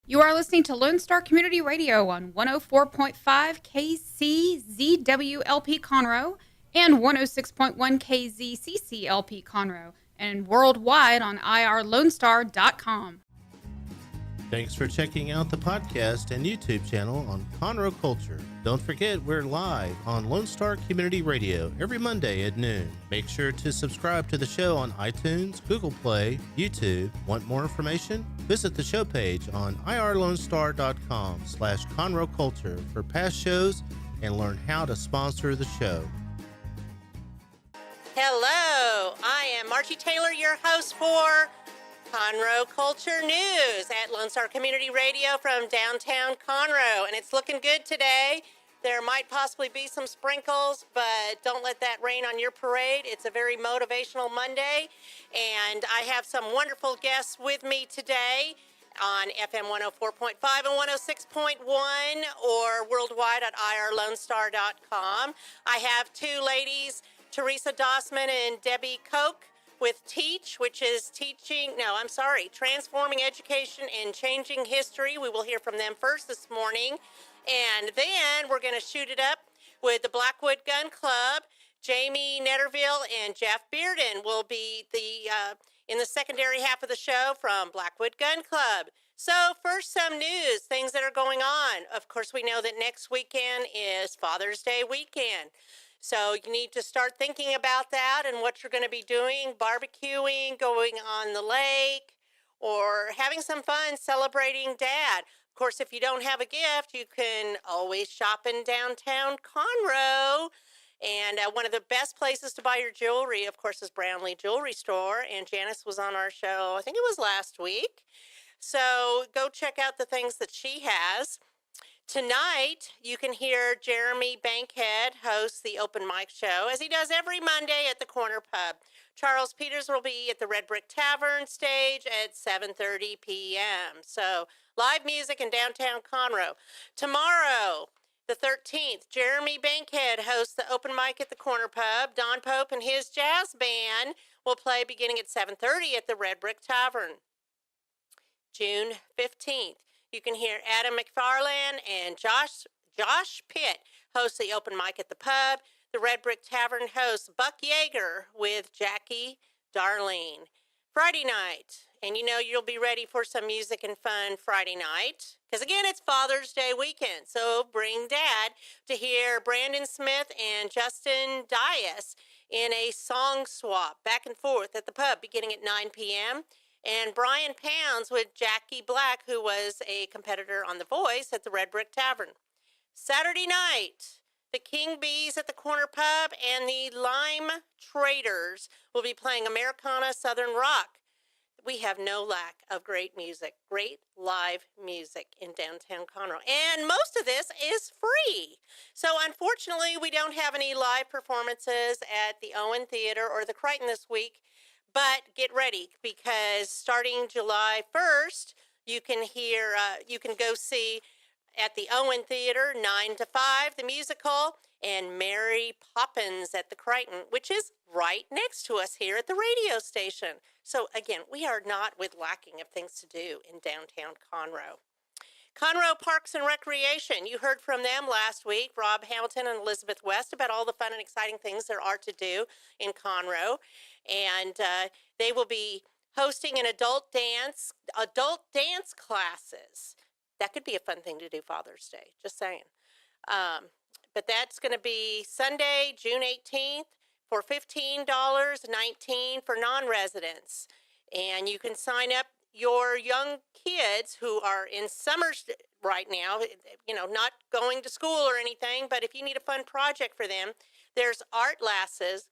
You are listening to Lone Star Community Radio on 104.5 KCZWLP Conroe and 106.1 KZCCLP Conroe and worldwide on irlonestar.com. Thanks for checking out the podcast and YouTube channel on Conroe Culture. Don't forget, we're live on Lone Star Community Radio every Monday at noon. Make sure to subscribe to the show on iTunes, Google Play, YouTube. Want more information? Visit the show page on irlonestar.com/Conroe Culture for past shows and learn how to sponsor the show. Hello, I am Margie Taylor, your host for Conroe Culture News at Lone Star Community Radio from downtown Conroe, and it's looking good today. There might possibly be some sprinkles, but don't let that rain on your parade. It's a very motivational Monday, and I have some wonderful guests with me today on FM 104.5 and 106.1 or worldwide at irlonestar.com. I have two ladies, Teresa Dossman and Debbie Koch, with TEACH, which is Transforming Education and Changing History. We will hear from them first this morning. And then we're going to shoot it up with the Blackwood Gun Club. Jamie Netterville and Jeff Bearden will be in the secondary half of the show from Blackwood Gun Club. So first, some news, things that are going on. Of course, we know that next weekend is Father's Day weekend. So you need to start thinking about that and what you're going to be doing, barbecuing, going on the lake, or having some fun celebrating Dad. Of course, if you don't have a gift, you can always shop in downtown Conroe. And one of the best places to buy your jewelry, of course, is Brownlee Jewelry Store. And Janice was on our show, I think it was last week. So go check out the things that she has. Tonight, you can hear Jeremy Bankhead host the open mic show, as he does every Monday at the Corner Pub. Charles Peters will be at the Red Brick Tavern stage at 7:30 p.m. So, live music in downtown Conroe. Tomorrow, the 13th, Jeremy Bankhead hosts the open mic at the Corner Pub. Don Pope and his jazz band will play beginning at 7:30 at the Red Brick Tavern. June 15th. You can hear Adam McFarland and Josh Pitt host the open mic at the pub. The Red Brick Tavern hosts Buck Yeager with Jackie Darlene. Friday night, and you know you'll be ready for some music and fun Friday night, because again, it's Father's Day weekend, so bring Dad to hear Brandon Smith and Justin Dias in a song swap back and forth at the pub beginning at 9 p.m., and Brian Pounds with Jackie Black, who was a competitor on The Voice at the Red Brick Tavern. Saturday night, the King Bees at the Corner Pub and the Lime Traders will be playing Americana Southern Rock. We have no lack of great music, great live music in downtown Conroe. And most of this is free. So unfortunately, we don't have any live performances at the Owen Theater or the Crichton this week. But get ready, because starting July 1st, you can go see at the Owen Theater 9 to 5, the musical, and Mary Poppins at the Crichton, which is right next to us here at the radio station. So again, we are not lacking of things to do in downtown Conroe. Conroe Parks and Recreation, you heard from them last week, Rob Hamilton and Elizabeth West, about all the fun and exciting things there are to do in Conroe. And they will be hosting an adult dance classes. That could be a fun thing to do Father's Day, just saying. But that's going to be Sunday, June 18th for $15, $19 for non-residents. And you can sign up your young kids who are in summer right now, not going to school or anything, but if you need a fun project for them, there's art classes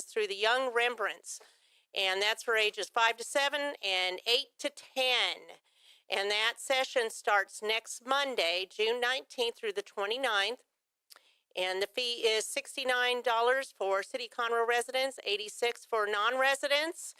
through the Young Rembrandts, and that's for ages 5 to 7 and 8 to 10. And that session starts next Monday, June 19th through the 29th. And the fee is $69 for City Conroe residents, $86 for non-residents.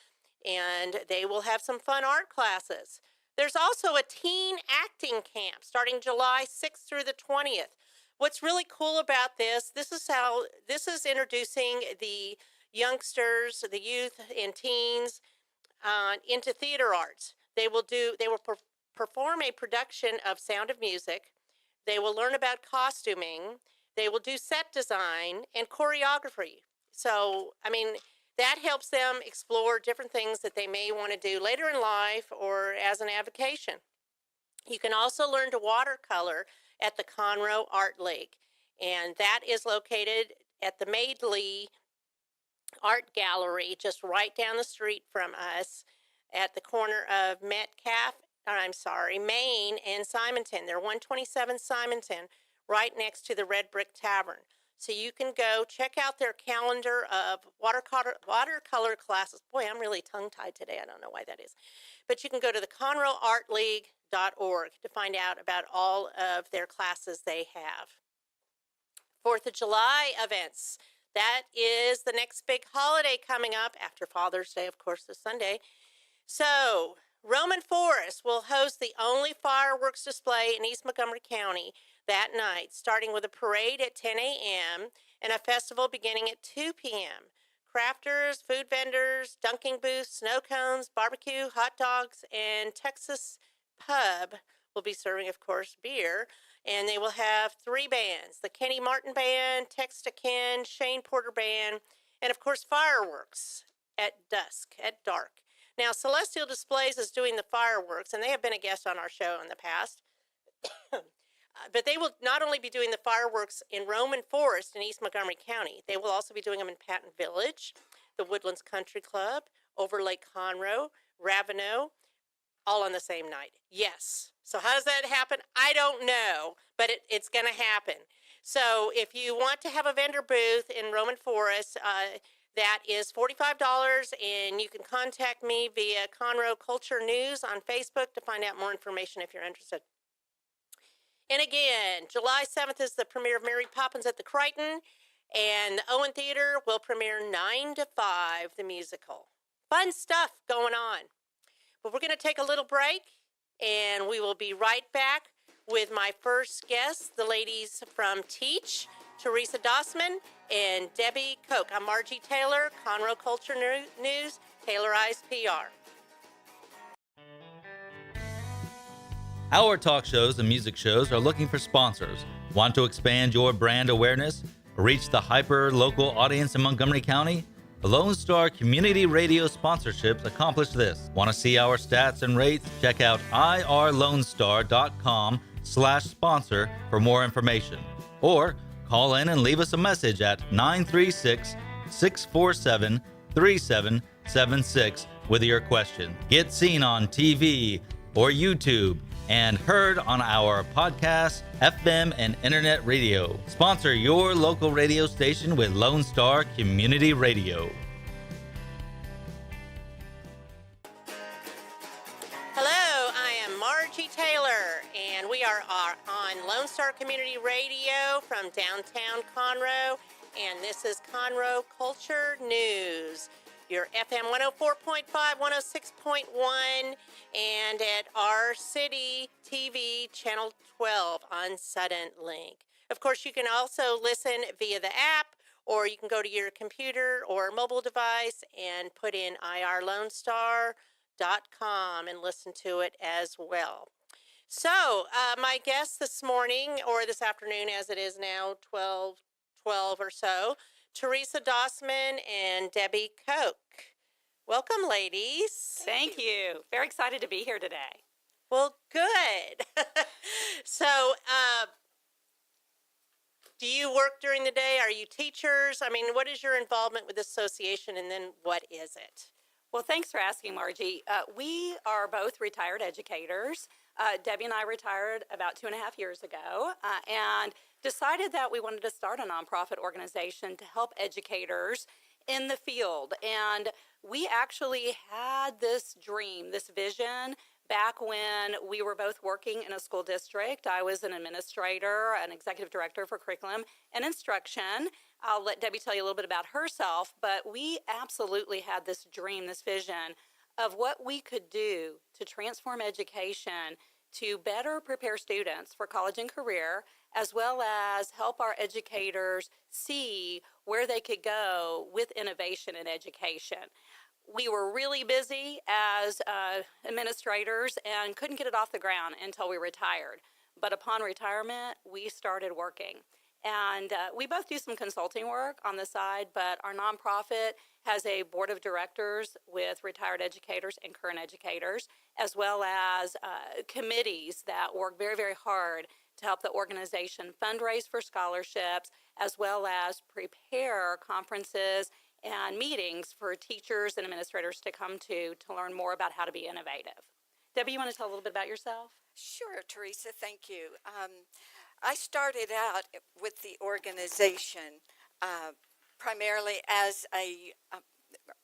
And they will have some fun art classes. There's also a teen acting camp starting July 6th through the 20th. What's really cool about this is introducing the youngsters, the youth and teens into theater arts. They will perform a production of Sound of Music. They will learn about costuming. They will do set design and choreography. So, I mean, that helps them explore different things that they may want to do later in life or as an avocation. You can also learn to watercolor at the Conroe Art League, and that is located at the Madeley Art Gallery, just right down the street from us at the corner of Main and Simonton. They're 127 Simonton, right next to the Red Brick Tavern. So you can go check out their calendar of watercolor classes. Boy, I'm really tongue-tied today. I don't know why that is. But you can go to the ConroeArtLeague.org to find out about all of their classes they have. 4th of July events. That is the next big holiday coming up after Father's Day, of course, this Sunday. So, Roman Forest will host the only fireworks display in East Montgomery County that night, starting with a parade at 10 a.m. and a festival beginning at 2 p.m. Crafters, food vendors, dunking booths, snow cones, barbecue, hot dogs, and Texas Pub will be serving, of course, beer. And they will have 3 bands, the Kenny Martin Band, Textakin, Shane Porter Band, and, of course, fireworks at dark. Now, Celestial Displays is doing the fireworks, and they have been a guest on our show in the past. But they will not only be doing the fireworks in Roman Forest in East Montgomery County, they will also be doing them in Patton Village, the Woodlands Country Club, over Lake Conroe, Ravenel, all on the same night. Yes. So how does that happen? I don't know, but it's going to happen. So if you want to have a vendor booth in Roman Forest, that is $45, and you can contact me via Conroe Culture News on Facebook to find out more information if you're interested. And again, July 7th is the premiere of Mary Poppins at the Crichton, and the Owen Theater will premiere 9 to 5, the musical. Fun stuff going on. But we're going to take a little break, and we will be right back with my first guests, the ladies from Teach, Teresa Dossman and Debbie Koch. I'm Margie Taylor, Conroe Culture News, Taylorized PR. Our talk shows and music shows are looking for sponsors. Want to expand your brand awareness? Reach the hyper-local audience in Montgomery County? Lone Star Community Radio sponsorships accomplish this. Want to see our stats and rates? Check out irlonestar.com/sponsor for more information. Or call in and leave us a message at 936-647-3776 with your question. Get seen on TV or YouTube and heard on our podcast, FM, and internet radio. Sponsor your local radio station with Lone Star Community Radio. Hello, I am Margie Taylor, and we are on Lone Star Community Radio from downtown Conroe, and this is Conroe Culture News. Your FM 104.5, 106.1, and at our city TV channel 12 on Sudden Link. Of course, you can also listen via the app, or you can go to your computer or mobile device and put in irlonestar.com and listen to it as well. So, my guests this morning, or this afternoon as it is now, 12 or so, Teresa Dossman and Debbie Koch. Welcome, ladies. Thank you. Very excited to be here today. Well, good. So, do you work during the day? Are you teachers? I mean, what is your involvement with the association, and then what is it? Well, thanks for asking, Margie. We are both retired educators. Debbie and I retired about 2.5 years ago and decided that we wanted to start a nonprofit organization to help educators in the field. And we actually had this dream, this vision, back when we were both working in a school district. I was an administrator, an executive director for curriculum and instruction. I'll let Debbie tell you a little bit about herself, but we absolutely had this dream, this vision of what we could do to transform education to better prepare students for college and career, as well as help our educators see where they could go with innovation in education. We were really busy as administrators and couldn't get it off the ground until we retired. But upon retirement, we started working. And we both do some consulting work on the side, but our nonprofit has a board of directors with retired educators and current educators, as well as committees that work very, very hard to help the organization fundraise for scholarships, as well as prepare conferences and meetings for teachers and administrators to come to learn more about how to be innovative. Debbie, you want to tell a little bit about yourself? Sure, Teresa, thank you. I started out with the organization primarily as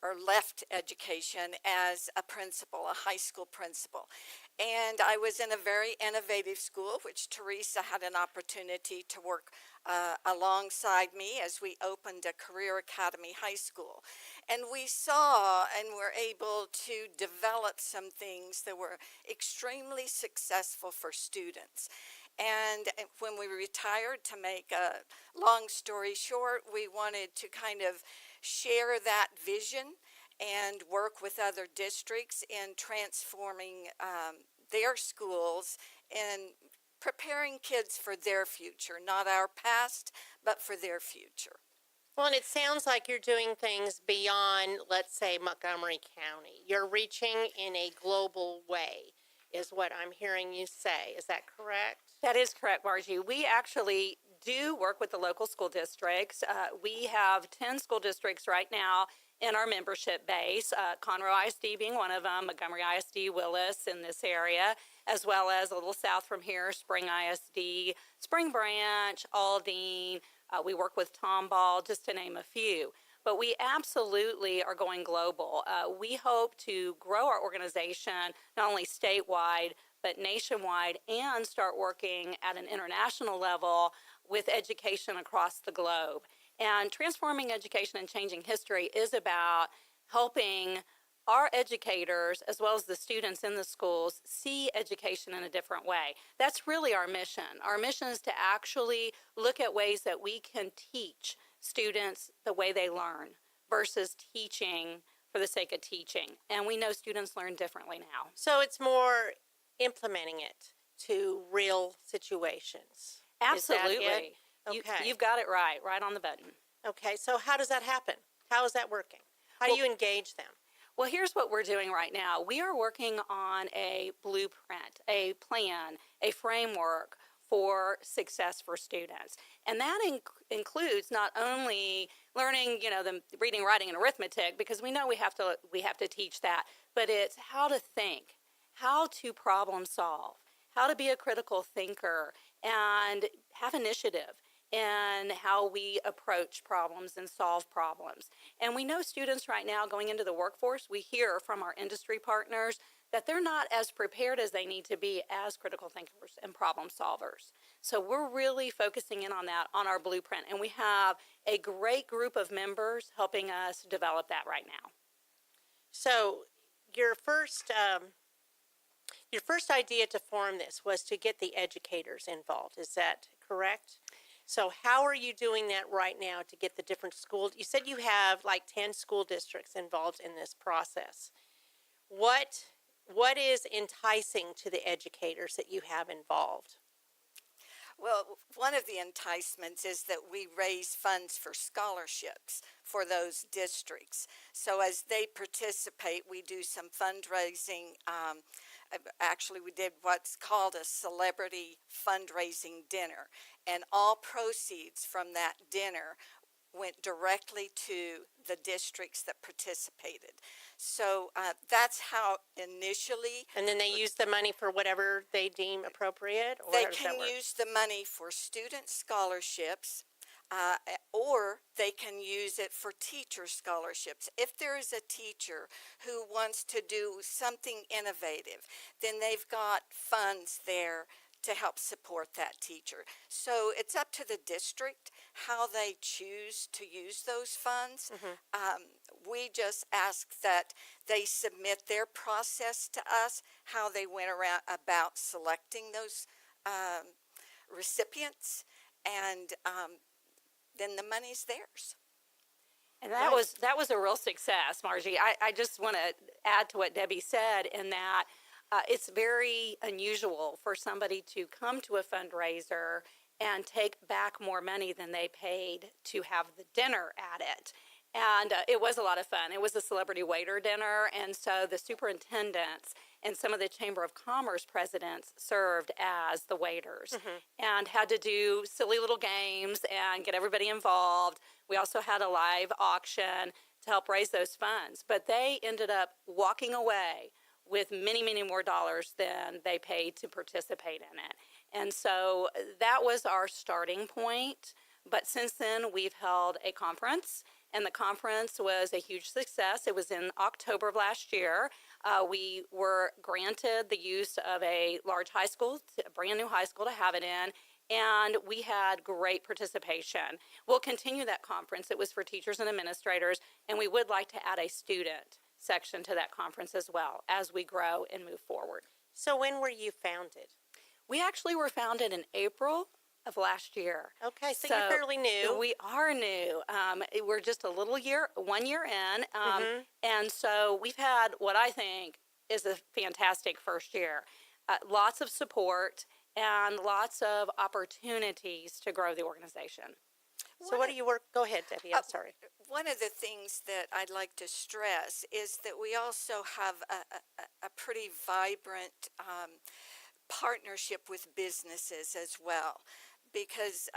or left education as a principal, a high school principal. And I was in a very innovative school, which Teresa had an opportunity to work alongside me as we opened a Career Academy High School. And we saw and were able to develop some things that were extremely successful for students. And when we retired, to make a long story short, we wanted to kind of share that vision and work with other districts in transforming their schools and preparing kids for their future, not our past, but for their future. Well, and it sounds like you're doing things beyond, let's say, Montgomery County. You're reaching in a global way, is what I'm hearing you say. Is that correct? That is correct, Margie. We actually do work with the local school districts. We have 10 school districts right now in our membership base, Conroe ISD being one of them, Montgomery ISD, Willis in this area, as well as a little south from here, Spring ISD, Spring Branch, Aldine. We work with Tomball, just to name a few. But we absolutely are going global. We hope to grow our organization not only statewide, but nationwide, and start working at an international level with education across the globe. And transforming education and changing history is about helping our educators, as well as the students in the schools, see education in a different way. That's really our mission. Our mission is to actually look at ways that we can teach students the way they learn versus teaching for the sake of teaching. And we know students learn differently now. So it's more implementing it to real situations. Absolutely. Is that it? Okay. You've got it right on the button. Okay, so how does that happen? How is that working? How do you engage them? Well, here's what we're doing right now. We are working on a blueprint, a plan, a framework for success for students. And that includes not only learning, the reading, writing, and arithmetic, because we know we have to teach that, but it's how to think, how to problem solve, how to be a critical thinker, and have initiative in how we approach problems and solve problems. And we know students right now going into the workforce, we hear from our industry partners that they're not as prepared as they need to be as critical thinkers and problem solvers. So we're really focusing in on that on our blueprint. And we have a great group of members helping us develop that right now. So your first idea to form this was to get the educators involved. Is that correct? So how are you doing that right now to get the different schools? You said you have like 10 school districts involved in this process. What is enticing to the educators that you have involved? Well, one of the enticements is that we raise funds for scholarships for those districts. So as they participate, we do some fundraising. Actually, we did what's called a celebrity fundraising dinner, and all proceeds from that dinner went directly to the districts that participated. So that's how initially. And then they use the money for whatever they deem appropriate? Or They how does that can work? use the money for student scholarships, or they can use it for teacher scholarships. If there is a teacher who wants to do something innovative, then they've got funds there to help support that teacher. So it's up to the district how they choose to use those funds. We just ask that they submit their process to us, how they went around about selecting those recipients, and then the money's theirs. And that was a real success, Margie. I just want to add to what Debbie said in that it's very unusual for somebody to come to a fundraiser and take back more money than they paid to have the dinner at it. And it was a lot of fun. It was a celebrity waiter dinner, and so the superintendents and some of the Chamber of Commerce presidents served as the waiters and had to do silly little games and get everybody involved. We also had a live auction to help raise those funds, but they ended up walking away with many, many more dollars than they paid to participate in it. And so that was our starting point. But since then, we've held a conference, and the conference was a huge success. It was in October of last year. We were granted the use of a large high school, a brand new high school to have it in, and we had great participation. We'll continue that conference. It was for teachers and administrators, and we would like to add a student section to that conference as well as we grow and move forward. So when were you founded? We actually were founded in April of last year. Okay, so you're fairly new. We are new. We're just a little year, 1 year in. And so we've had what I think is a fantastic first year. Lots of support and lots of opportunities to grow the organization. So what do you work? Go ahead, Debbie. I'm sorry. One of the things that I'd like to stress is that we also have a pretty vibrant partnership with businesses as well, because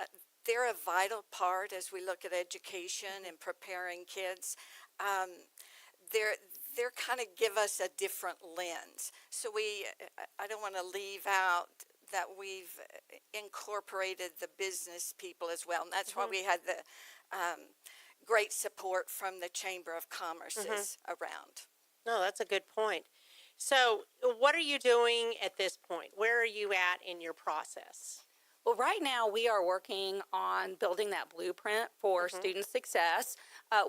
they're a vital part as we look at education and preparing kids. They're kind of give us a different lens. So I don't want to leave out that we've incorporated the business people as well. And that's why we had the great support from the Chamber of Commerce's around. No, that's a good point. So what are you doing at this point? Where are you at in your process? Well, right now we are working on building that blueprint for student success.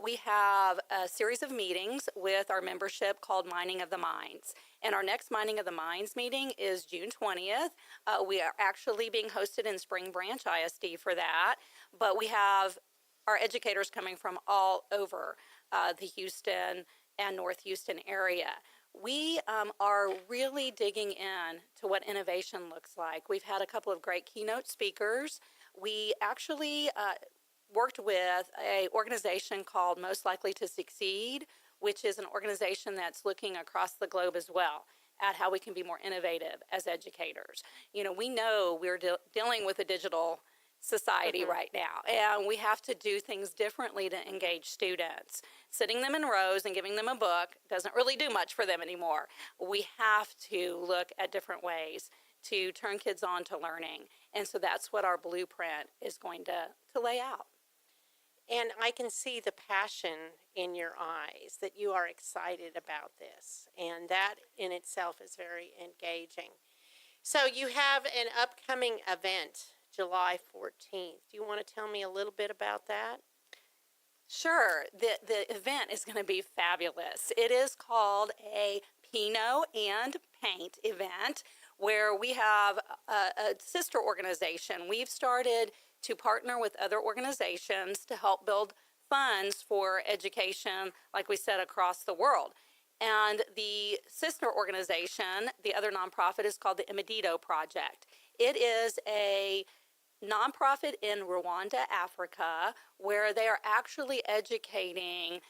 We have a series of meetings with our membership called Mining of the Minds. And our next Mining of the Minds meeting is June 20th. We are actually being hosted in Spring Branch ISD for that. But we have our educators coming from all over the Houston and North Houston area. We are really digging in to what innovation looks like. We've had a couple of great keynote speakers. We actually worked with an organization called Most Likely to Succeed, which is an organization that's looking across the globe as well at how we can be more innovative as educators. You know, we know we're dealing with a digital society right now, and we have to do things differently to engage students. Sitting them in rows and giving them a book doesn't really do much for them anymore. We have to look at different ways to turn kids on to learning, and so that's what our blueprint is going to lay out. And I can see the passion in your eyes that you are excited about this, and that in itself is very engaging. So you have an upcoming event, July 14th. Do you want to tell me a little bit about that? Sure. The event is going to be fabulous. It is called a Pinot and Paint event, where we have a sister organization. We've started to partner with other organizations to help build funds for education, like we said, across the world. And the sister organization, the other nonprofit, is called the Imedito Project. It is a nonprofit in Rwanda, Africa, where they are actually educating,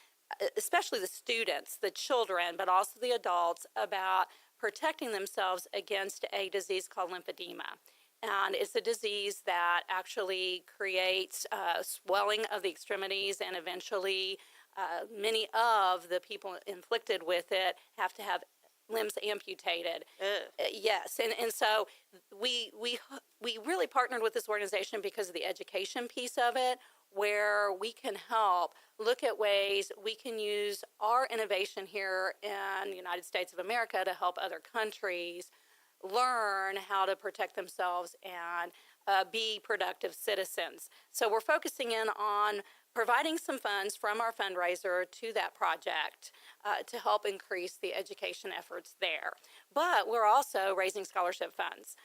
especially the students, the children, but also the adults, about protecting themselves against a disease called lymphedema. And it's a disease that actually creates swelling of the extremities, and eventually many of the people inflicted with it have to have limbs amputated. Yes, and so we really partnered with this organization because of the education piece of it, where we can help look at ways we can use our innovation here in the United States of America to help other countries learn how to protect themselves and be productive citizens. So we're focusing in on providing some funds from our fundraiser to that project to help increase the education efforts there. But we're also raising scholarship funds.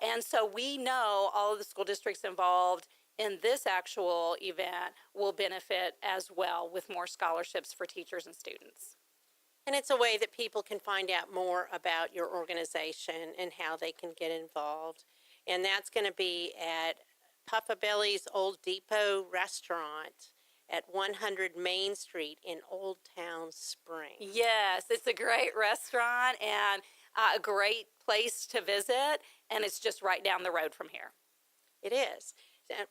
And so we know all of the school districts involved in this actual event will benefit as well with more scholarships for teachers and students. And it's a way that people can find out more about your organization and how they can get involved. And that's going to be at Puffa Belly's Old Depot Restaurant at 100 Main Street in Old Town Spring. Yes, it's a great restaurant and a great place to visit, and it's just right down the road from here. It is.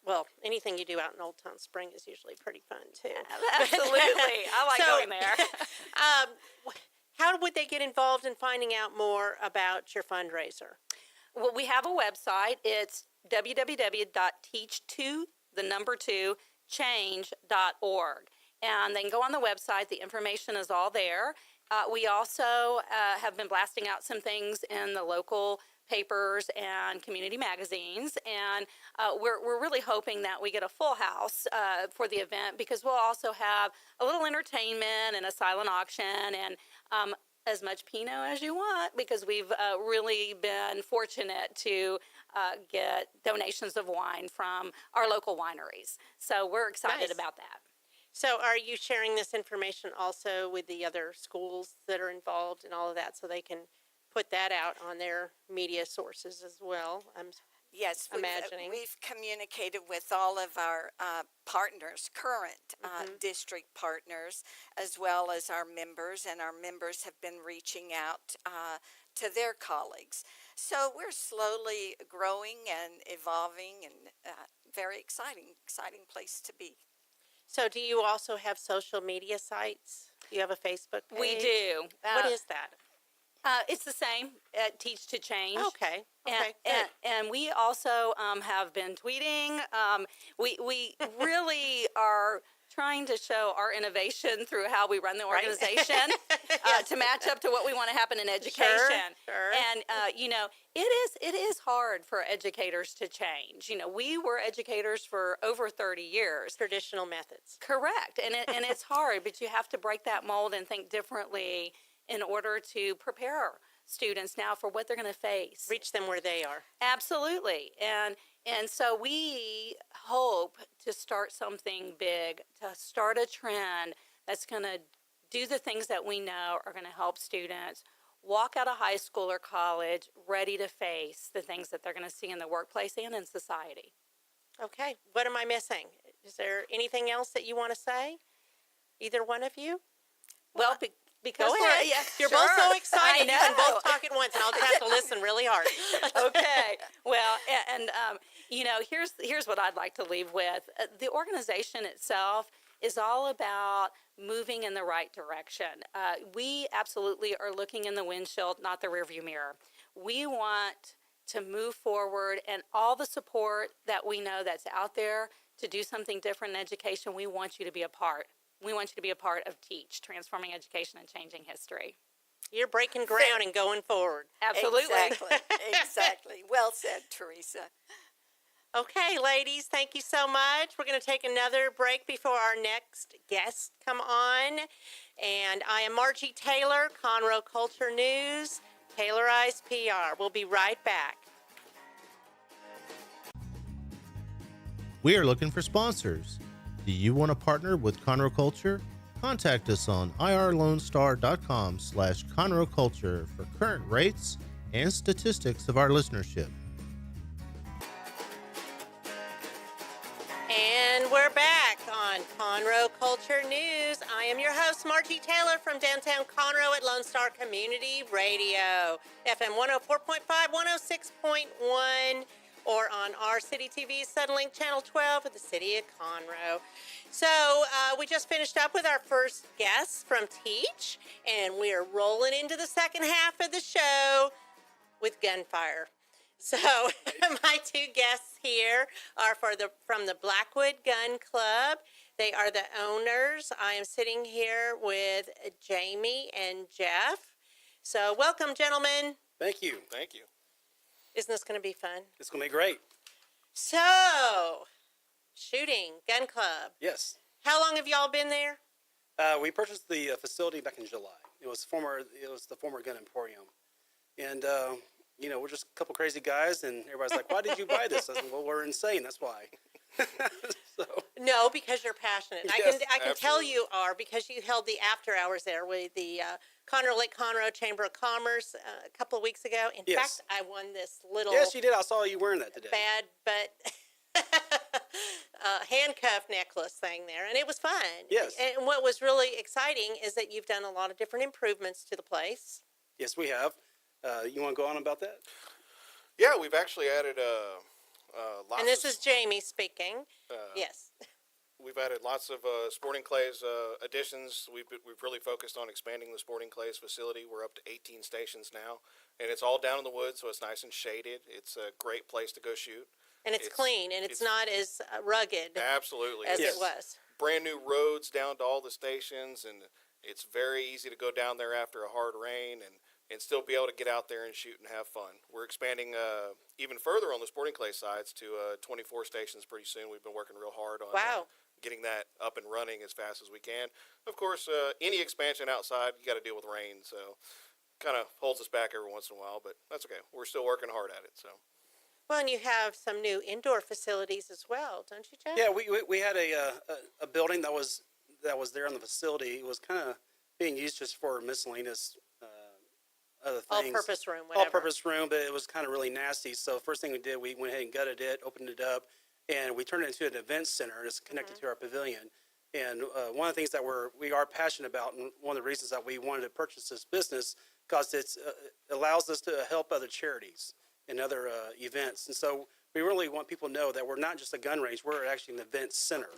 Well, anything you do out in Old Town Spring is usually pretty fun, too. Absolutely. I like going there. How would they get involved in finding out more about your fundraiser? Well, we have a website. It's www.teach2change.org. And they can go on the website. The information is all there. We also have been blasting out some things in the local papers and community magazines, and we're really hoping that we get a full house for the event, because we'll also have a little entertainment and a silent auction and as much Pinot as you want, because we've really been fortunate to get donations of wine from our local wineries. So we're excited Nice. about that. So are you sharing this information also with the other schools that are involved and all of that, so they can put that out on their media sources as well? Yes, imagining. we've communicated with all of our partners, current district partners, as well as our members, and our members have been reaching out to their colleagues. So we're slowly growing and evolving, and very exciting place to be. So do you also have social media sites? Do you have a Facebook page? We do. What is that? It's the same at Teach to Change. Okay. Okay. And, Good. and we also have been tweeting. We really are trying to show our innovation through how we run the Right. organization to match up to what we want to happen in education. Sure. And it is hard for educators to change. We were educators for over 30 years. Traditional methods. Correct. And it's hard, but you have to break that mold and think differently in order to prepare students now for what they're going to face. Reach them where they are. Absolutely. And so we hope to start something big, to start a trend that's going to do the things that we know are going to help students walk out of high school or college ready to face the things that they're going to see in the workplace and in society. Okay. What am I missing? Is there anything else that you want to say? Either one of you? Well, because Go ahead. You're both so excited. You can both talk at once, and I'll just have to listen really hard. Okay. Well, and here's what I'd like to leave with. The organization itself is all about moving in the right direction. We absolutely are looking in the windshield, not the rearview mirror. We want to move forward, and all the support that we know that's out there to do something different in education, we want you to be a part. We want you to be a part of Teach, transforming education and changing history. You're breaking ground and going forward. Absolutely. Exactly. Well said, Teresa. Okay, ladies, thank you so much. We're going to take another break before our next guests come on. And I am Margie Taylor, Conroe Culture News, Taylorized PR. We'll be right back. We are looking for sponsors. Do you want to partner with Conroe Culture? Contact us on irlonestar.com/Conroe Culture for current rates and statistics of our listenership. And we're back on Conroe Culture News. I am your host, Margie Taylor from downtown Conroe at Lone Star Community Radio, FM 104.5, 106.1, or on our City TV Suddenlink Channel 12 with the City of Conroe. So we just finished up with our first guests from Teach, and we are rolling into the second half of the show with gunfire. So my two guests here are from the Blackwood Gun Club. They are the owners. I am sitting here with Jamie and Jeff. So welcome, gentlemen. Thank you. Thank you. Isn't this going to be fun? It's going to be great. So, shooting, gun club. Yes. How long have y'all been there? We purchased the facility back in July. It was the former Gun Emporium. And, we're just a couple crazy guys, and everybody's like, why did you buy this? I said, well, we're insane. That's why. So, No, because you're passionate. And Yes, I can tell absolutely. you are because you held the after hours there with the Conroe Lake Conroe Chamber of Commerce a couple of weeks ago. In Yes. fact, I won this little yes, you did. I saw you wearing that today. bad but handcuff necklace thing there, and it was fun. Yes. And what was really exciting is that you've done a lot of different improvements to the place. Yes, we have. You want to go on about that? Yeah, we've actually added lots. And this of, is Jamie speaking. Yes. We've added lots of sporting clays additions. We've really focused on expanding the sporting clays facility. We're up to 18 stations now, and it's all down in the woods, so it's nice and shaded. It's a great place to go shoot. And it's clean, and it's not as rugged Absolutely. as Yes. it was. Brand new roads down to all the stations, and it's very easy to go down there after a hard rain and still be able to get out there and shoot and have fun. We're expanding even further on the sporting clay sides to 24 stations pretty soon. We've been working real hard on Wow. getting that up and running as fast as we can. Of course, any expansion outside, you got to deal with rain, so kind of holds us back every once in a while, but that's okay. We're still working hard at it, so. Well, and you have some new indoor facilities as well, don't you, Jeff? Yeah, we had a building that was there in the facility. It was kind of being used just for miscellaneous other things. All-purpose room, whatever. All-purpose room, but it was kind of really nasty. So first thing we did, we went ahead and gutted it, opened it up, and we turned it into an event center. It's connected to our pavilion. And one of the things that we are passionate about, and one of the reasons that we wanted to purchase this business, because it allows us to help other charities and other events. And so we really want people to know that we're not just a gun range, we're actually an event center.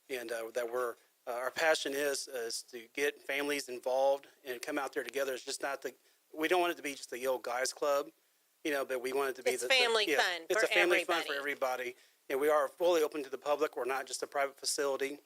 And that our passion is to get families involved and come out there together. It's just not we don't want it to be just the old guys club, but we want it to be It's family fun It's for a family fun everybody. for everybody. And we are fully open to the public. We're not just a private facility.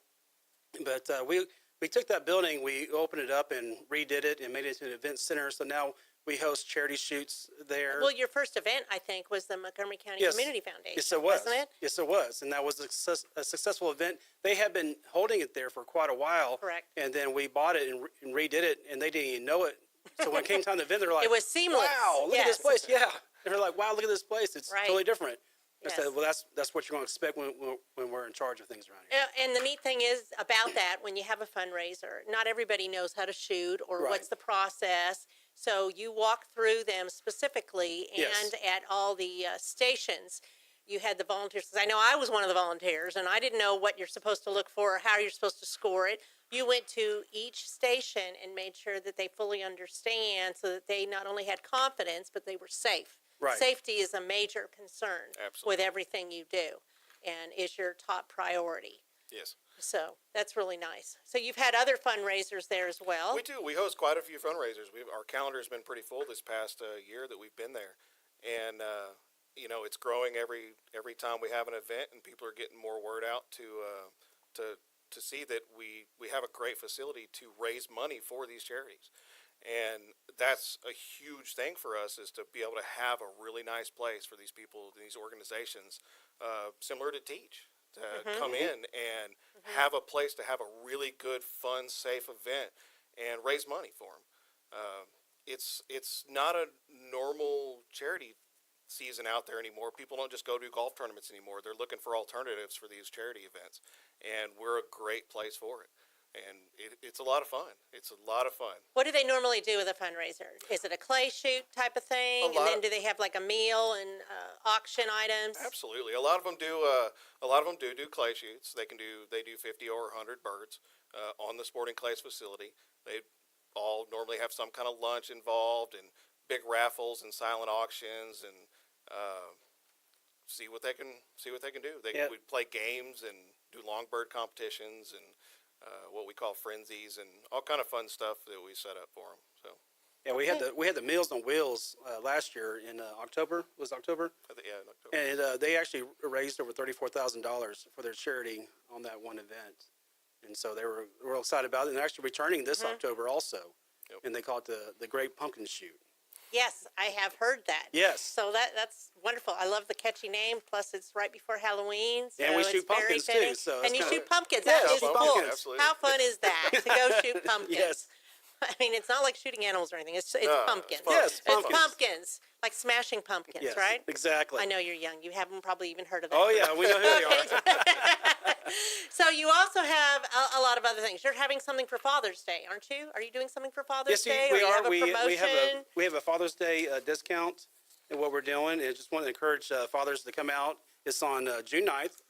But we took that building, we opened it up and redid it and made it into an event center. So now we host charity shoots there. Well, your first event, I think, was the Montgomery County Yes. Community Foundation. Yes, it was. Wasn't it? Yes, it was. And that was a successful event. They had been holding it there for quite a while. Correct. And then we bought it and redid it, and they didn't even know it. So when it came time to the event, they're like, It was seamless. Wow, look at this Yes. place. Yeah. They were like, wow, look at this place. It's Right. totally different. Yes. I said, well, that's what you're going to expect when we're in charge of things around here. And the neat thing is about that, when you have a fundraiser, not everybody knows how to shoot or Right. what's the process. So you walk through them specifically, Yes. and at all the stations, you had the volunteers. 'Cause I know I was one of the volunteers, and I didn't know what you're supposed to look for or how you're supposed to score it. You went to each station and made sure that they fully understand, so that they not only had confidence, but they were safe. Right. Safety is a major concern Absolutely. with everything you do, and is your top priority. Yes. So that's really nice. So you've had other fundraisers there as well. We do. We host quite a few fundraisers. Our calendar's been pretty full this past year that we've been there, and it's growing every time we have an event, and people are getting more word out to see that we have a great facility to raise money for these charities, and that's a huge thing for us, is to be able to have a really nice place for these people, these organizations, similar to Teach, to come in and have a place to have a really good, fun, safe event and raise money for them. It's not a normal charity season out there anymore. People don't just go to golf tournaments anymore. They're looking for alternatives for these charity events, and we're a great place for it. And it's a lot of fun. It's a lot of fun. What do they normally do with a fundraiser? Is it a clay shoot type of thing? And lot then of- do they have like a meal and auction items? Absolutely. A lot of them do. A lot of them do clay shoots. They do 50 or 100 birds on the Sporting Clays facility. They all normally have some kind of lunch involved, and big raffles and silent auctions, and see what they can do. Yeah. We play games and do long bird competitions and what we call frenzies and all kind of fun stuff that we set up for them. So Yeah, we had the Meals on Wheels last year in October. Was it October? in October. And they actually raised over $34,000 for their charity on that one event. And so they were real excited about it. And they're actually returning this October also. Yep. And they call it the Great Pumpkin Shoot. Yes, I have heard that. Yes. So that's wonderful. I love the catchy name. Plus, it's right before Halloween. So And we it's shoot very pumpkins, too, fitting. so and it's you kinda- shoot pumpkins. Yes, That is shoot cool. pumpkins. Absolutely. How fun is that to go shoot pumpkins? Yes. I mean, it's not like shooting animals or anything. It's No, it's pumpkins. pumpkins. Yes, It's pumpkins, like smashing pumpkins, Yes, right? exactly. I know you're young. You haven't probably even heard of that. Oh yeah, we know who they are. So you also have a lot of other things. You're having something for Father's Day, aren't you? Are you doing something for Father's Yes, Day? we or you are. have a promotion? We have a Father's Day discount in what we're doing, and just want to encourage fathers to come out. It's on June 9th,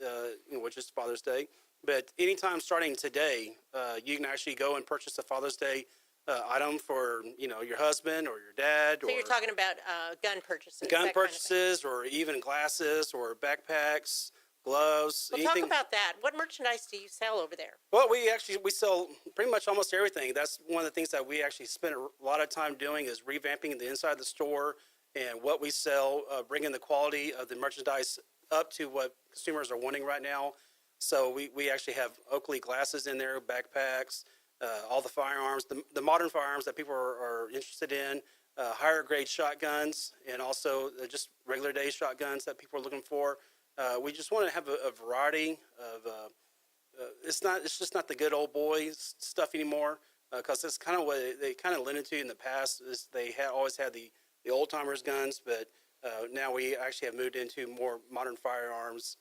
which is Father's Day. But anytime starting today, you can actually go and purchase a Father's Day item for your husband or your dad, So or you're talking about gun purchases. gun that kind of thing. purchases, or even glasses or backpacks, gloves. Well, anything. talk about that. What merchandise do you sell over there? Well, we sell pretty much almost everything. That's one of the things that we actually spend a lot of time doing, is revamping the inside of the store and what we sell, bringing the quality of the merchandise up to what consumers are wanting right now. So we actually have Oakley glasses in there, backpacks, all the firearms, the modern firearms that people are interested in, higher grade shotguns, and also just regular day shotguns that people are looking for. We just want to have a variety of. It's just not the good old boys stuff anymore, because it's kind of what they kind of lended to in the past. Is they always had the old timers guns, but now we actually have moved into more modern firearms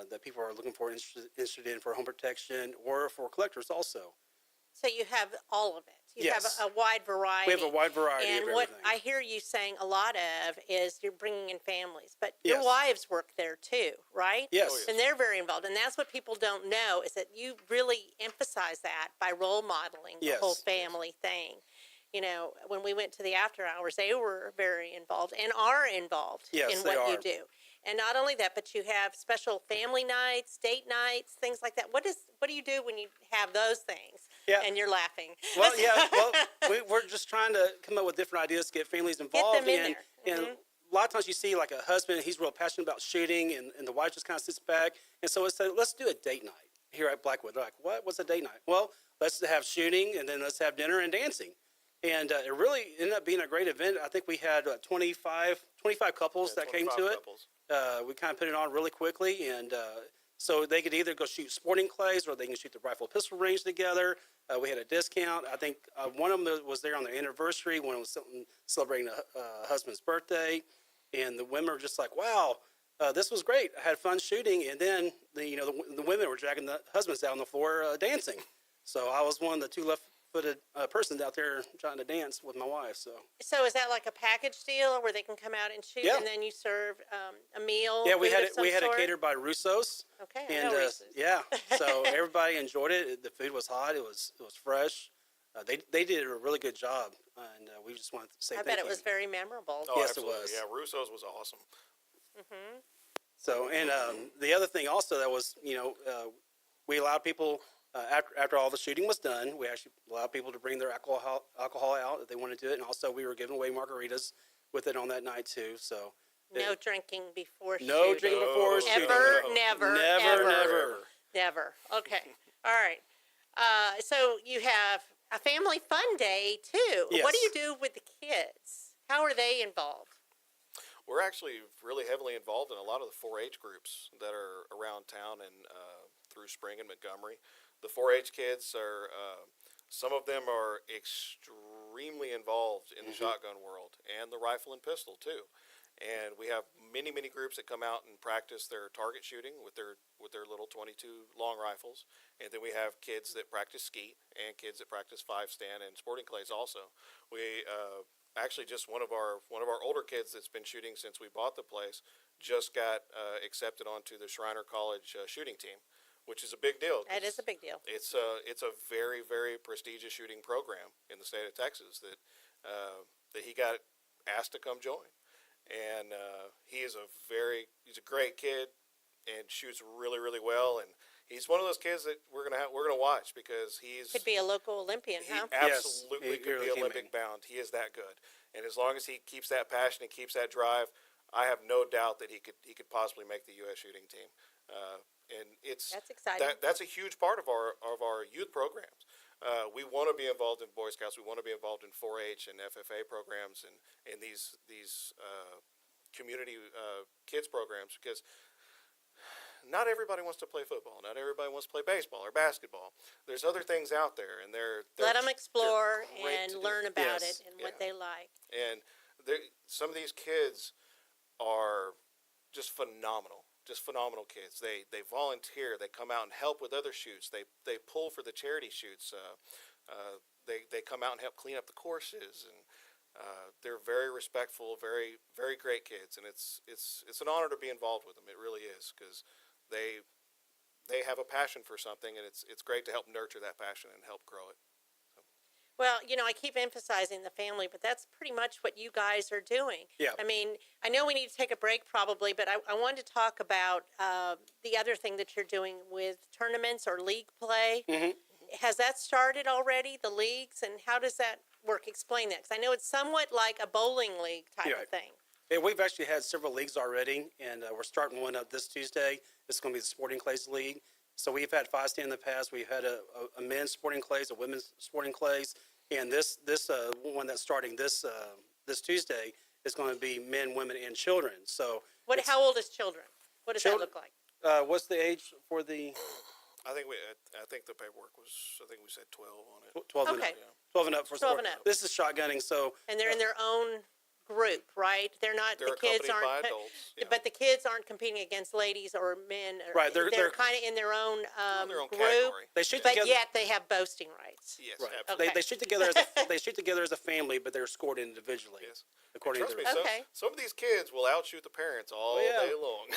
that people are looking for, interested in for home protection or for collectors also. So you have all of it. You Yes. have a wide variety. We have a wide variety And of what everything. I hear you saying a lot of is you're bringing in families, but your Yes. wives work there too, right? Yes. Oh, yes. And they're very involved. And that's what people don't know, is that you really emphasize that by role modeling the Yes. whole family thing. You know, when we went to the after hours, they were very involved and are involved Yes, in they what you are. do. And not only that, but you have special family nights, date nights, things like that. What do you do when you have those things? Yeah. And you're laughing. Well, yeah. Well, we're just trying to come up with different ideas to get families involved. them in and, there. And a lot of times you see like a husband, he's real passionate about shooting, and the wife just kind of sits back. And so it's let's do a date night here at Blackwood. They're like, what? What's a date night? Well, let's have shooting, and then let's have dinner and dancing. And it really ended up being a great event. I think we had 25 couples that came 25 to it. couples. We kind of put it on really quickly, and so they could either go shoot sporting clays or they can shoot the rifle pistol range together. We had a discount. I think one of them was there on their anniversary. One was celebrating a husband's birthday, and the women were just like, "Wow, this was great. I had fun shooting." And then the women were dragging the husbands out on the floor dancing. So I was one of the two left-footed persons out there trying to dance with my wife. So is that like a package deal where they can come out and shoot, Yeah. and then you serve a meal? Yeah, we food had of it. some We had it sort? catered by Russo's. Okay, I And know Reese's. yeah, so everybody enjoyed it. The food was hot. It was fresh. They did a really good job, and we just wanted to say I thank bet it you. was very memorable. Oh, Yes, it absolutely. was. Yeah, Russo's was awesome. So, and the other thing also that was, we allowed people after all the shooting was done, we actually allowed people to bring their alcohol out if they wanted to do it, and also we were giving away margaritas with it on that night too. So No drinking before no shooting. drinking before shooting. Ever, No. never, Never, ever. never. Never. Okay. All right. So you have a family fun day too. Yes. What do you do with the kids? How are they involved? We're actually really heavily involved in a lot of the 4-H groups that are around town and through Spring and Montgomery. The 4-H kids are, some of them are extremely involved in the shotgun world and the rifle and pistol too. And we have many groups that come out and practice their target shooting with their little 22 long rifles. And then we have kids that practice skeet and kids that practice 5-stand and sporting clays also. We actually just one of our older kids that's been shooting since we bought the place just got accepted onto the Shriner College shooting team, which is a big deal. That is a big deal. It's a very very prestigious shooting program in the state of Texas that he got asked to come join, and he's a great kid and shoots really well, and he's one of those kids that we're gonna watch because Could be a local Olympian, he huh? absolutely he could really be can be. Olympic bound. He is that good, and as long as he keeps that passion and keeps that drive, I have no doubt that he could possibly make the U.S. shooting team. And That's exciting. That's a huge part of our youth programs. We want to be involved in Boy Scouts. We want to be involved in 4-H and FFA programs and these community kids programs because not everybody wants to play football. Not everybody wants to play baseball or basketball. There's other things out there, and Let them explore great and to do. learn about Yes. it and what they like. And some of these kids are just phenomenal kids. They volunteer. They come out and help with other shoots. They pull for the charity shoots. They come out and help clean up the courses, and they're very respectful, very very great kids. And it's an honor to be involved with them. It really is, because they have a passion for something, and it's great to help nurture that passion and help grow it. Well, I keep emphasizing the family, but that's pretty much what you guys are doing. Yeah. I mean, I know we need to take a break probably, but I wanted to talk about the other thing that you're doing with tournaments or league play. Mm-hmm. Has that started already, the leagues, and how does that work? Explain that, because I know it's somewhat like a bowling league type Yeah. of thing. Yeah, we've actually had several leagues already, and we're starting one up this Tuesday. It's going to be the Sporting Clays League. So we've had 5-stand in the past. We've had a men's sporting clays, a women's sporting clays, and this one that's starting this Tuesday is going to be men, women, and children. So How old is children? What does that Children- look like? what's the age for the I think the paperwork was, I think we said 12 on it. 12 and Okay. up? 12 and up for 12 sport. and up. This is shotgunning, so And they're in their own group, right? They're not, They're the kids accompanied aren't, by adults. Yeah. but the kids aren't competing against ladies or men. Right, they're- kind of in their own their own group, category. they shoot but together. yet they have boasting rights. Yes, Right. absolutely. Okay. They shoot together as a, they shoot together as a family, but they're scored individually. Yes. According Trust to me, the Okay. some of these kids will outshoot the parents all yeah. day long.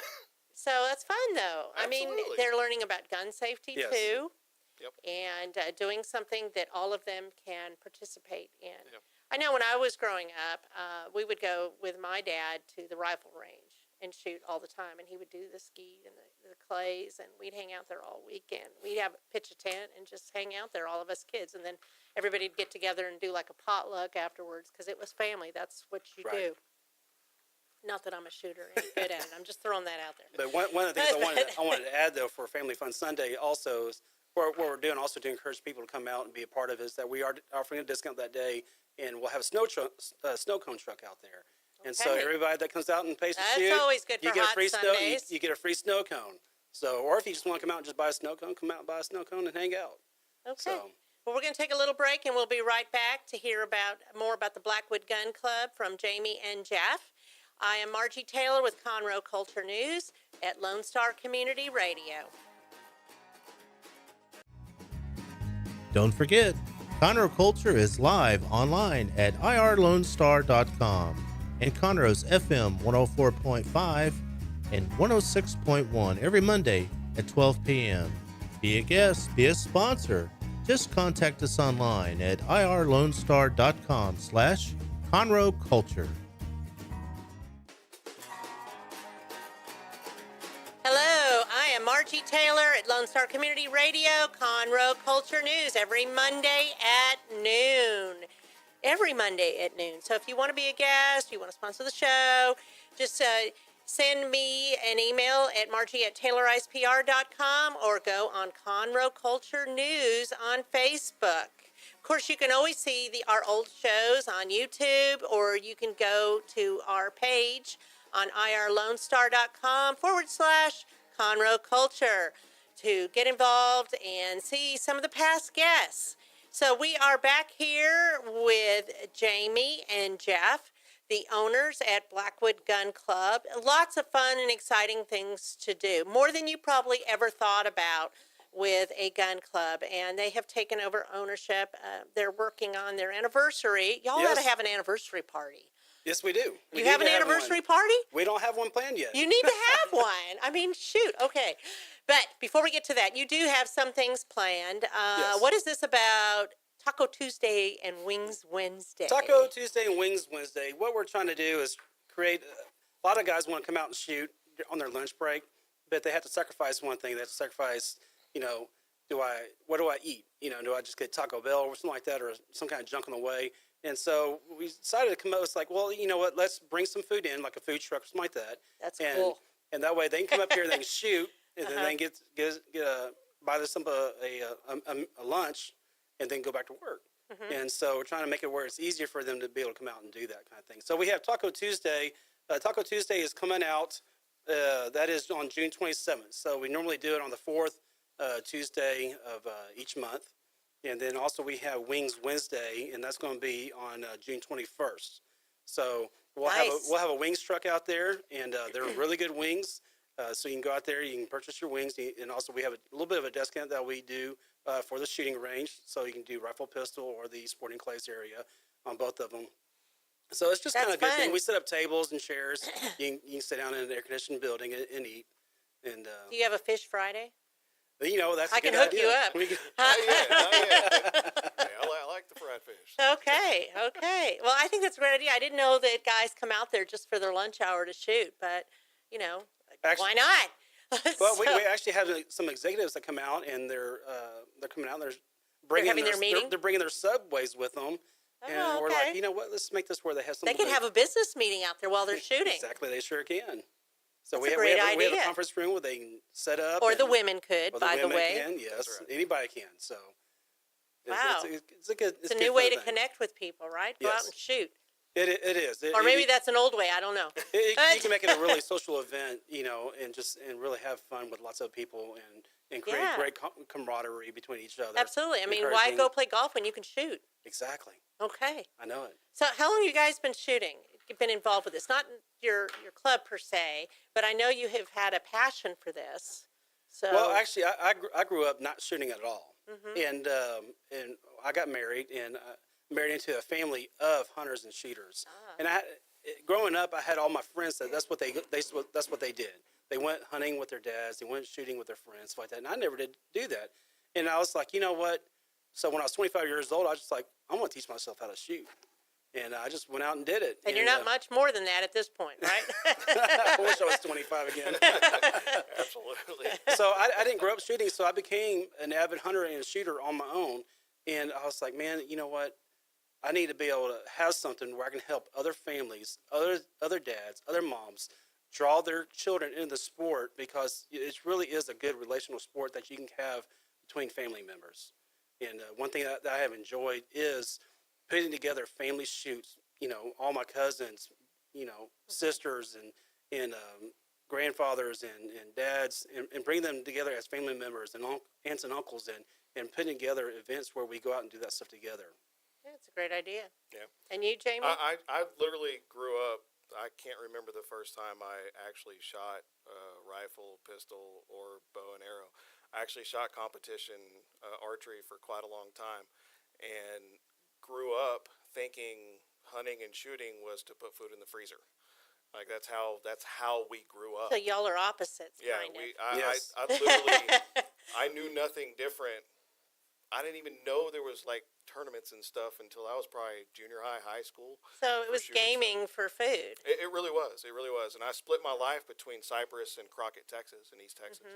So that's fun, though. I mean, Absolutely. they're learning about gun safety Yes. too, Yep. and doing something that all of them can participate in. Yep. I know when I was growing up, we would go with my dad to the rifle range and shoot all the time, and he would do the skeet and the clays, and we'd hang out there all weekend. We'd pitch a tent and just hang out there, all of us kids, and then everybody'd get together and do like a potluck afterwards because it was family. That's what you Right. do. Not that I'm a shooter and good at it. I'm just throwing that out there. But one of the things I wanted to add, though, for Family Fun Sunday also is what we're doing also to encourage people to come out and be a part of is that we are offering a discount that day, and we'll have a snow cone truck out there. And so Okay. everybody that comes out and pays to That's shoot, always good you for get a hot free snow. Sundays. You get a free snow cone. So, or if you just want to come out and just buy a snow cone, come out and buy a snow cone and hang out. Okay. So- Well, we're going to take a little break, and we'll be right back to hear more about the Blackwood Gun Club from Jamie and Jeff. I am Margie Taylor with Conroe Culture News at Lone Star Community Radio. Don't forget, Conroe Culture is live online at irlonestar.com and Conroe's FM 104.5 and 106.1 every Monday at 12 p.m. Be a guest, be a sponsor. Just contact us online at irlonestar.com/Conroe Culture. Hello, I am Margie Taylor at Lone Star Community Radio, Conroe Culture News, every Monday at noon. Every Monday at noon. So if you want to be a guest, you want to sponsor the show, just send me an email at margie@tayloricepr.com or go on Conroe Culture News on Facebook. Of course, you can always see our old shows on YouTube, or you can go to our page on irlonestar.com/Conroe Culture to get involved and see some of the past guests. So we are back here with Jamie and Jeff, the owners at Blackwood Gun Club. Lots of fun and exciting things to do, more than you probably ever thought about with a gun club. And they have taken over ownership. They're working on their anniversary. Y'all Yes. got to have an anniversary party. Yes, we do. We You need have an to anniversary one. party? We don't have one planned yet. You need to have one. I mean, shoot. Okay. But before we get to that, you do have some things planned. Yes. What is this about Taco Tuesday and Wings Wednesday? Taco Tuesday and Wings Wednesday. What we're trying to do is create. A lot of guys want to come out and shoot on their lunch break, but they have to sacrifice one thing. They have to sacrifice, what do I eat? Do I just get Taco Bell or something like that, or some kind of junk on the way? And so we decided to come out. It's like, well, you know what? Let's bring some food in, like a food truck or something like that. That's and, cool. And that way they can come up here and they can shoot, and then they can buy them a lunch, and then go back to work. And so we're trying to make it where it's easier for them to be able to come out and do that kind of thing. So we have Taco Tuesday. Taco Tuesday is coming out That is on June 27th. So we normally do it on the fourth Tuesday of each month. And then also we have Wings Wednesday, and that's going to be on June 21st. So Nice. we'll have a wings truck out there, and they're really good wings. So you can go out there, you can purchase your wings, and also we have a little bit of a discount that we do for the shooting range. So you can do rifle, pistol, or the sporting clays area on both of them. So it's just That's kind of a good fun. thing. We set up tables and chairs. You can sit down in an air-conditioned building and eat. And Do you have a Fish Friday? you know, that's I a can good hook idea. you up. We can- Not yet, not yet. Yeah, I like the fried fish. Okay, okay. Well, I think that's a great idea. I didn't know that guys come out there just for their lunch hour to shoot, but you know, Actually- why not? Well, we So- actually have some executives that come out, and they're coming out. And they're bringing having their meeting? They're bringing their subways with them, and Oh, we're okay. like, you know what? Let's make this where they have They something. can have a business meeting out there while they're shooting, Exactly, they sure can. So That's we a have, great we have idea. a conference room where they can set up, or the and- women could. or By the women way, can, yes, That's right. anybody can. So Wow. it's a good. it's a good new way fun to thing. connect with people, right? Go out Yes. and shoot, It is. or maybe that's an old way. I don't know. You can make it a really social event, you know, and really have fun with lots of people and create Yeah. great camaraderie between each other. Absolutely. I mean, why encouraging- go play golf when you can shoot? Exactly. Okay. I know it. So how long have you guys been shooting? You've been involved with this, not your club per se, but I know you have had a passion for this. So Well, actually, I grew up not shooting at all, Mm-hmm. and I got married and married into a family of hunters and shooters. Ah. And growing up, I had all my friends that that's what they did. They went hunting with their dads. They went shooting with their friends, stuff like that. And I never did do that. And I was like, you know what? So when I was 25 years old, I was just like, I want to teach myself how to shoot. And I just went out and did it. and you're not much more than that at this point, right? I wish I was 25 again. Absolutely. So I didn't grow up shooting, so I became an avid hunter and shooter on my own. And I was like, man, you know what? I need to be able to have something where I can help other families, other dads, other moms draw their children into the sport, because it really is a good relational sport that you can have between family members. And one thing that I have enjoyed is putting together family shoots. You know, all my cousins, you know, sisters and grandfathers and dads, and bring them together as family members and aunts and uncles, and putting together events where we go out and do that stuff together. Yeah, it's a great idea. Yeah. And you, Jamie? I literally grew up. I can't remember the first time I actually shot a rifle, pistol, or bow and arrow. I actually shot competition archery for quite a long time, and grew up thinking hunting and shooting was to put food in the freezer. Like that's how we grew up. so y'all are opposites, Yeah, kind of. Yes. I literally, I knew nothing different. I didn't even know there was like tournaments and stuff until I was probably junior high school. So it was shooting stuff. gaming for food. It really was. It really was. And I split my life between Cypress and Crockett, Texas, in East Texas.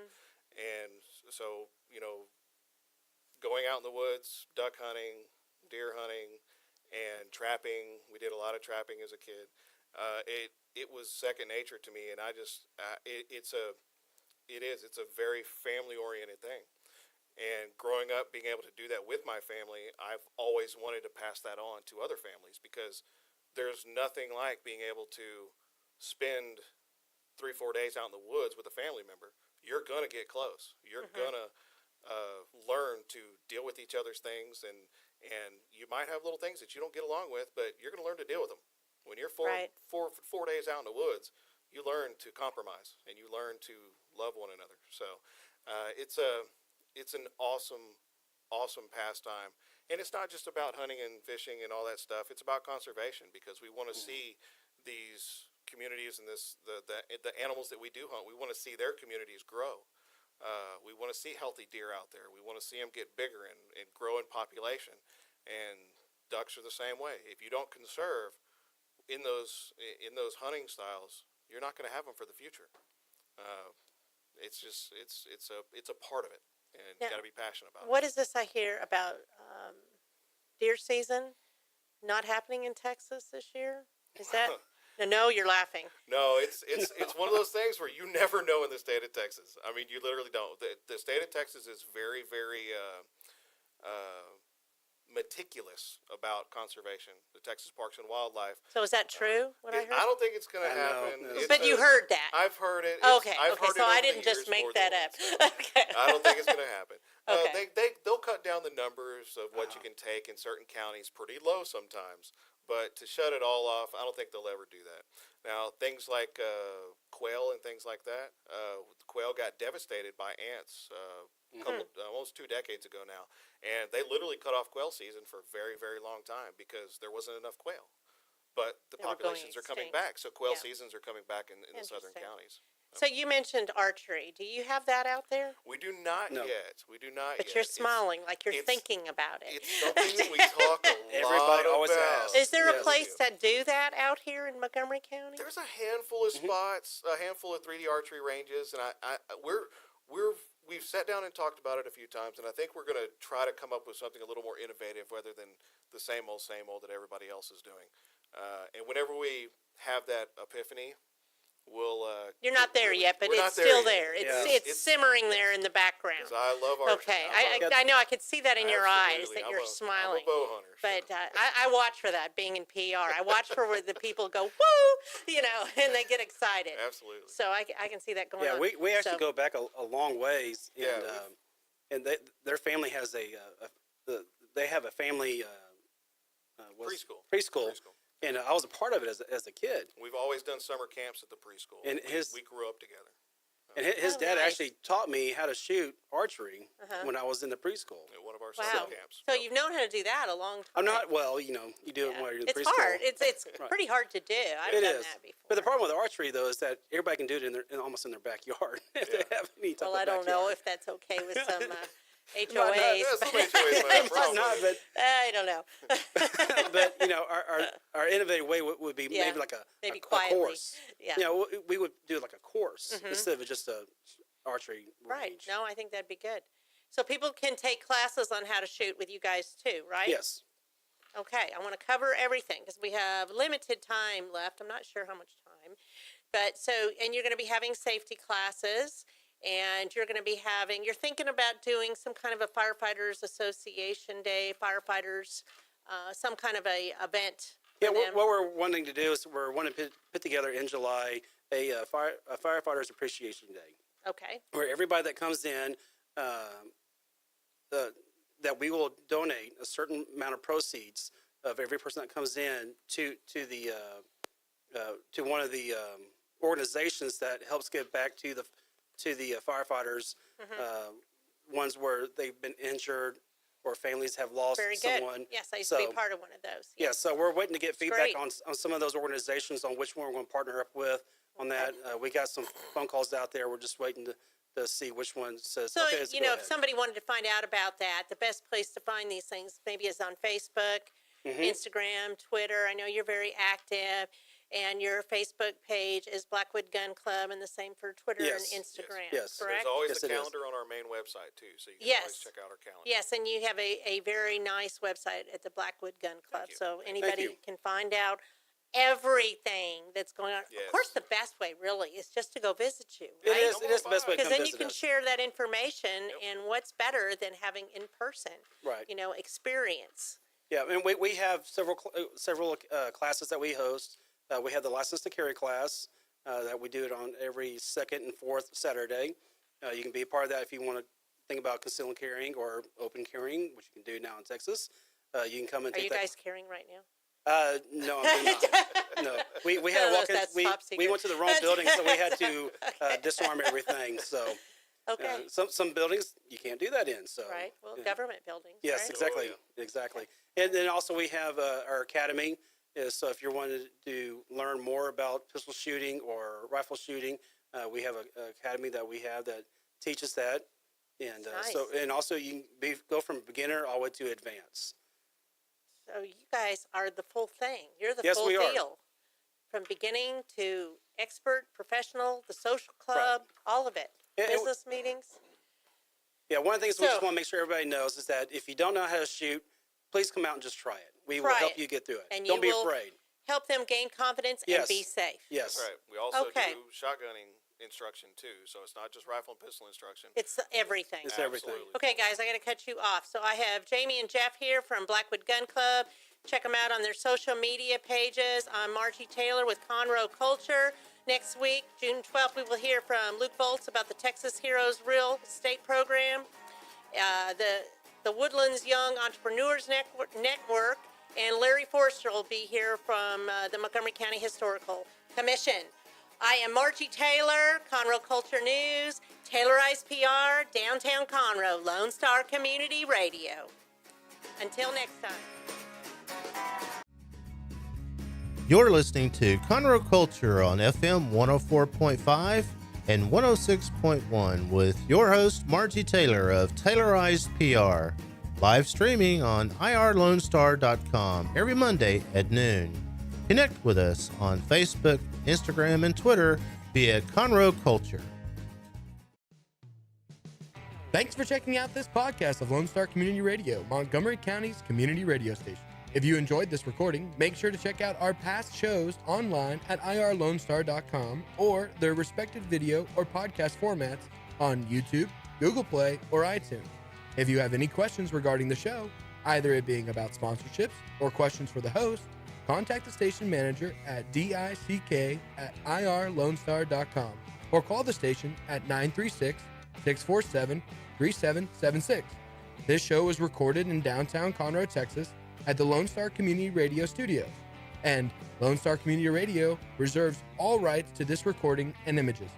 And so, you know, going out in the woods, duck hunting, deer hunting, and trapping. We did a lot of trapping as a kid. It was second nature to me, and I just it's a very family oriented thing. And growing up, being able to do that with my family, I've always wanted to pass that on to other families, because there's nothing like being able to spend 3-4 days out in the woods with a family member. You're gonna get close. You're gonna learn to deal with each other's things, and you might have little things that you don't get along with, but you're gonna learn to deal with them. When you're four days out in the woods, you learn to compromise and you learn to love one another. So it's an awesome pastime, and it's not just about hunting and fishing and all that stuff. It's about conservation, because we want to see these communities and the animals that we do hunt. We want to see their communities grow. We want to see healthy deer out there. We want to see them get bigger and grow in population. And ducks are the same way. If you don't conserve in those hunting styles, you're not going to have them for the future. It's a part of it, and you Yeah. got to be passionate about it. What is this I hear about deer season not happening in Texas this year? Is that no? You're laughing. No, it's one of those things where you never know in the state of Texas. I mean, you literally don't. The state of Texas is very, very meticulous about conservation. The Texas Parks and Wildlife. So is that true? What I I heard? don't think it's going to I know. happen. No. It's But you a- heard that. I've heard it. Okay. I've Okay. heard So it I over the didn't just years make more that than up. once. Okay. I don't think it's going to happen. Okay. They'll cut down the numbers of what you can take in certain counties pretty low sometimes. But to shut it all off, I don't think they'll ever do that. Now, things like quail and things like that, quail got devastated by ants almost 2 decades ago now. And they literally cut off quail season for a very, very long time because there wasn't enough quail. But the They were going populations are coming extinct. back, so quail Yeah. seasons are coming back in the southern Interesting. counties. So you mentioned archery. Do you have that out there? We do not No. yet. We do not But yet. you're smiling like you're it's- thinking about it. It's something that we talk a lot Everybody always about. asks. Is there a Yes. place that do that out here in Montgomery County? There's a handful of spots, a handful of 3D archery ranges, and we've sat down and talked about it a few times, and I think we're going to try to come up with something a little more innovative, rather than the same old that everybody else is doing. And whenever we have that epiphany, we'll. You're not there yet, but we're not it's still yet. there. It's Yeah. it's simmering there in the background. 'Cause I love archery. Okay, love I know I could see that in your eyes Absolutely. that you're I'm smiling. a bow hunter. But I watch for that being in PR. I watch for where the people go woo, and they get excited. Absolutely. So I can see that going Yeah, on. we actually So- go back a long ways, and Yeah, their family has they have a family Preschool. preschool, and I was a part of it as a kid. We've always done summer camps at the preschool. And we grew up together. And his Oh, dad nice. actually taught me how to shoot archery Uh-huh. when I was in the preschool. At one of our Wow. summer camps. So you've known how to do that a long time. I'm not you do it Yeah. while you're in the It's preschool. hard. It's Right. pretty hard to do. I've It done is. that before. But the problem with archery though is that everybody can do it almost in their backyard if Yeah. they have any type Well, of I don't know backyard. if that's okay with some HOAs. not- some HOAs might have Might problems. not, but I don't know. but our innovative way would be Yeah, maybe like maybe a quietly. course. Yeah. We would do like a course instead of just a archery Right. range. No, I think that'd be good. So people can take classes on how to shoot with you guys too, right? Yes. Okay, I want to cover everything because we have limited time left. I'm not sure how much time. But and you're going to be having safety classes, and you're thinking about doing some kind of a firefighters association day, firefighters, some kind of a event. for Yeah, them. what we're wanting to do is we're wanting to put together in July a firefighters appreciation day, Okay. where everybody that comes in, that we will donate a certain amount of proceeds of every person that comes in to one of the organizations that helps give back to the firefighters, ones where they've been injured or families have lost Very good. someone. Yes, I used to be So- part of one of those. Yeah, so we're waiting to get feedback great. on some of those organizations on which one we're going to partner up with on that. We got some phone calls out there. We're just waiting to see which one says, So, okay, let's go if ahead. somebody wanted to find out about that, the best place to find these things maybe is on Facebook, Mm-hmm. Instagram, Twitter. I know you're very active, and your Facebook page is Blackwood Gun Club, and the same for Twitter Yes. and Instagram, Yes. correct? There's always Yes, a it is. calendar on our main website too, so you can Yes. always check out our calendar. Yes, and you have a very nice website at the Blackwood Gun Club, you. so anybody you. can find out everything that's going on. Of Yes. course, the best way really is just to go visit you, It right? is. It is the best way to Because come then you visit can us. share that information, and what's better than having in person, Right. experience. Yeah, and we have several classes that we host. We have the license to carry class that we do it on every second and fourth Saturday. You can be a part of that if you want to think about concealed carrying or open carrying, which you can do now in Texas. You can come and Are take you that. guys carrying right now? No, I'm not. No, we had to None of walk us, in. that's We top secret. went to the wrong building, so we had to disarm everything. So Okay, some buildings you can't do that in. So right. Well, yeah. government buildings. Yes, right? exactly, exactly. And then also we have our academy. So if you're wanting to learn more about pistol shooting or rifle shooting, we have an academy that we have that teaches that. And Nice. also you can go from beginner all the way to advanced. So you guys are the full thing. You're the Yes, full we are. deal. From beginning to expert, professional, the social club, all of it. And- and- Business meetings. Yeah, one of the things we just So- want to make sure everybody knows is that if you don't know how to shoot, please come out and just try it. We will Try help it. you get through it. And Don't you be will afraid. Help them gain confidence and Yes. be safe. Yes. Right. We also Okay. do shotgunning instruction too. So it's not just rifle and pistol instruction. It's everything. It's everything. Absolutely. Okay, guys, I got to cut you off. So I have Jamie and Jeff here from Blackwood Gun Club. Check them out on their social media pages. I'm Margie Taylor with Conroe Culture. Next week, June 12th, we will hear from Luke Bolts about the Texas Heroes Real Estate Program, the Woodlands Young Entrepreneurs Network, and Larry Forster will be here from the Montgomery County Historical Commission. I am Margie Taylor, Conroe Culture News, Taylorized PR, Downtown Conroe, Lone Star Community Radio. Until next time. You're listening to Conroe Culture on FM 104.5 and 106.1 with your host, Margie Taylor of Taylorized PR. Live streaming on irlonestar.com every Monday at noon. Connect with us on Facebook, Instagram, and Twitter via Conroe Culture. Thanks for checking out this podcast of Lone Star Community Radio, Montgomery County's community radio station. If you enjoyed this recording, make sure to check out our past shows online at irlonestar.com or their respective video or podcast formats on YouTube, Google Play, or iTunes. If you have any questions regarding the show, either it being about sponsorships or questions for the host, contact the station manager at dick@irlonestar.com or call the station at 936-647-3776. This show is recorded in downtown Conroe, Texas at the Lone Star Community Radio Studios, and Lone Star Community Radio reserves all rights to this recording and images.